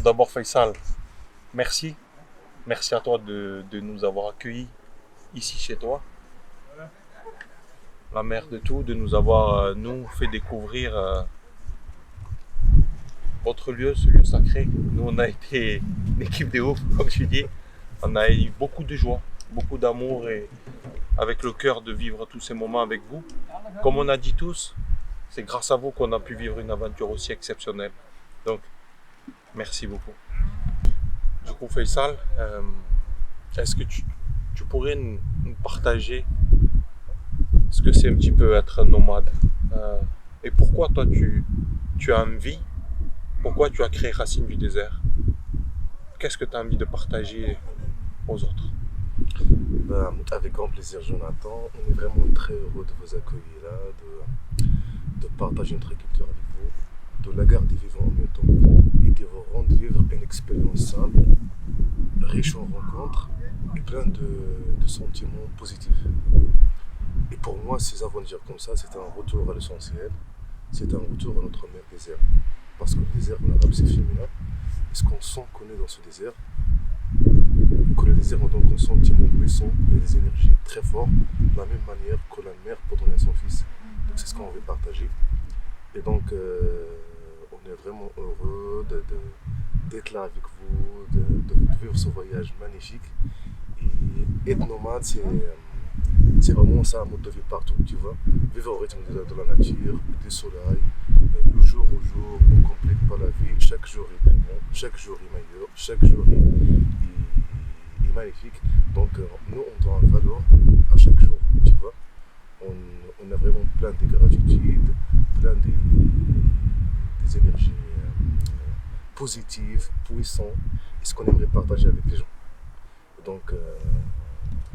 Tout d'abord, Faisal, merci. Merci à toi de nous avoir accueillis ici chez toi. La mère de tout, de nous avoir, nous, fait découvrir votre lieu, ce lieu sacré. Nous, on a été une équipe de ouf, comme je dis. On a eu beaucoup de joie, beaucoup d'amour et avec le cœur de vivre tous ces moments avec vous. Comme on a dit tous, c'est grâce à vous qu'on a pu vivre une aventure aussi exceptionnelle. Donc, merci beaucoup. Du coup, Faisal, est-ce que tu pourrais nous partager ce que c'est un petit peu être un nomade et pourquoi toi tu as envie, pourquoi tu as créé Racines du désert? Qu'est-ce que tu as envie de partager aux autres? Avec grand plaisir, Jonathan. On est vraiment très heureux de vous accueillir là, de partager notre culture avec vous, de la garder vivante en même temps et de vous rendre vivre une expérience simple, riche en rencontres et plein de sentiments positifs. Et pour moi, ces aventures comme ça, c'est un retour à l'essentiel, c'est un retour à notre mère désert. Parce que le désert en arabe c'est féminin. Et ce qu'on sent qu'on est dans ce désert, que le désert a donc un sentiment puissant et des énergies très fortes, de la même manière que la mère peut donner à son fils. Donc c'est ce qu'on veut partager. Et donc on est vraiment heureux d'être là avec vous, de vivre ce voyage magnifique. Et être nomade, c'est vraiment ça, un mode de vie partout, tu vois. Vivre au rythme de la nature, du soleil, le jour au jour, on ne complète pas la vie. Chaque jour est plus bon, chaque jour est meilleur, chaque jour est magnifique. Donc nous, on doit un valeur à chaque jour, tu vois. On a vraiment plein de gratitude, plein des énergies positives, puissantes, et ce qu'on aimerait partager avec les gens. Donc,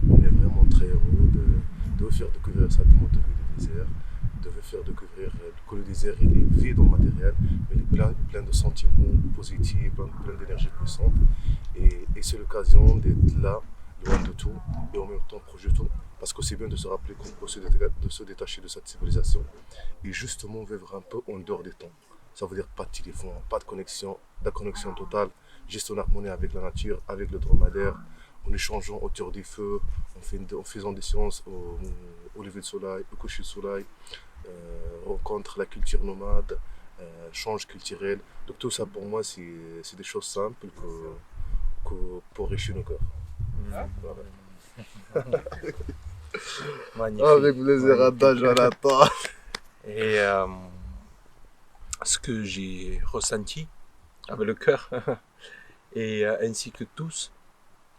on est vraiment très heureux de vous faire découvrir cette mode de vie du désert, de vous faire découvrir que le désert il est vide en matériel, mais il est plein de sentiments positifs, plein d'énergie puissante. Et c'est l'occasion d'être là, loin de tout, et en même temps proche de tout. Parce que c'est bien de se rappeler qu'on peut se détacher de cette civilisation et justement vivre un peu en dehors des temps. Ça veut dire pas de téléphone, pas de connexion, la connexion totale, juste en harmonie avec la nature, avec le dromadaire, en échangeant autour des feux, en faisant des séances au lever du soleil, au coucher du soleil, rencontre la culture nomade, change culturel. Donc tout ça pour moi c'est des choses simples pour enrichir nos cœurs. Voilà. Magnifique. Avec plaisir, Adam, Jonathan. Et ce que j'ai ressenti avec le cœur, et ainsi que tous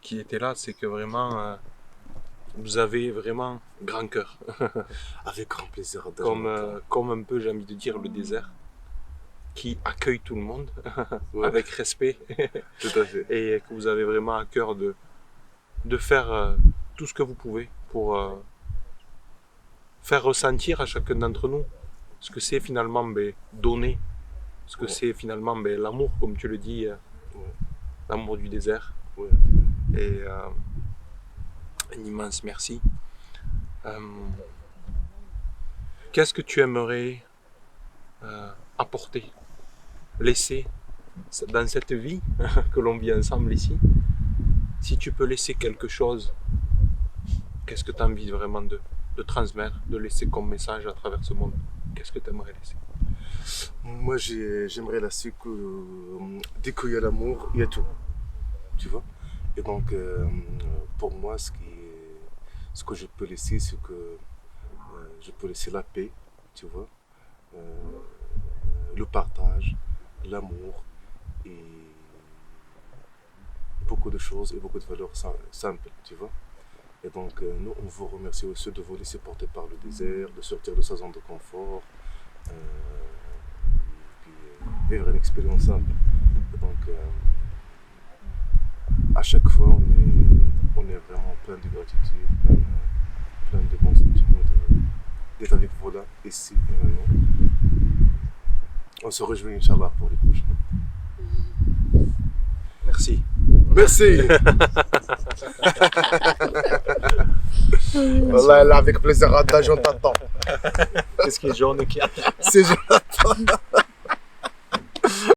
qui étaient là, c'est que vraiment, vous avez vraiment grand cœur. Avec grand plaisir, Adam. Comme un peu, j'ai envie de dire, le désert, qui accueille tout le monde Ouais. avec respect. Tout à fait. Et que vous avez vraiment à cœur de faire tout ce que vous pouvez pour faire ressentir à chacun d'entre nous ce que c'est finalement donner, ce que Ouais. c'est finalement l'amour, comme tu le dis, Ouais. l'amour du désert. Ouais. Et un immense merci. Qu'est-ce que tu aimerais apporter, laisser dans cette vie que l'on vit ensemble ici? Si tu peux laisser quelque chose, qu'est-ce que tu as envie vraiment de transmettre, de laisser comme message à travers ce monde? Qu'est-ce que tu aimerais laisser? Moi, j'aimerais laisser que dès qu'il y a l'amour, il y a tout. Tu vois? Et donc, pour moi, ce que je peux laisser, c'est que je peux laisser la paix, tu vois? Le partage, l'amour et beaucoup de choses et beaucoup de valeurs simples, tu vois? Et donc, nous, on vous remercie aussi de vous laisser porter par le désert, de sortir de sa zone de confort, et puis vivre une expérience simple. Et donc, à chaque fois, on est vraiment plein de gratitude, plein de bons sentiments d'être avec vous là, ici et maintenant. On se réjouit, Inch'Allah, pour les prochains. Merci. Merci. Voilà, avec plaisir, Adam, j'entends. Qu'est-ce qui est jaune qui a C'est Jonathan.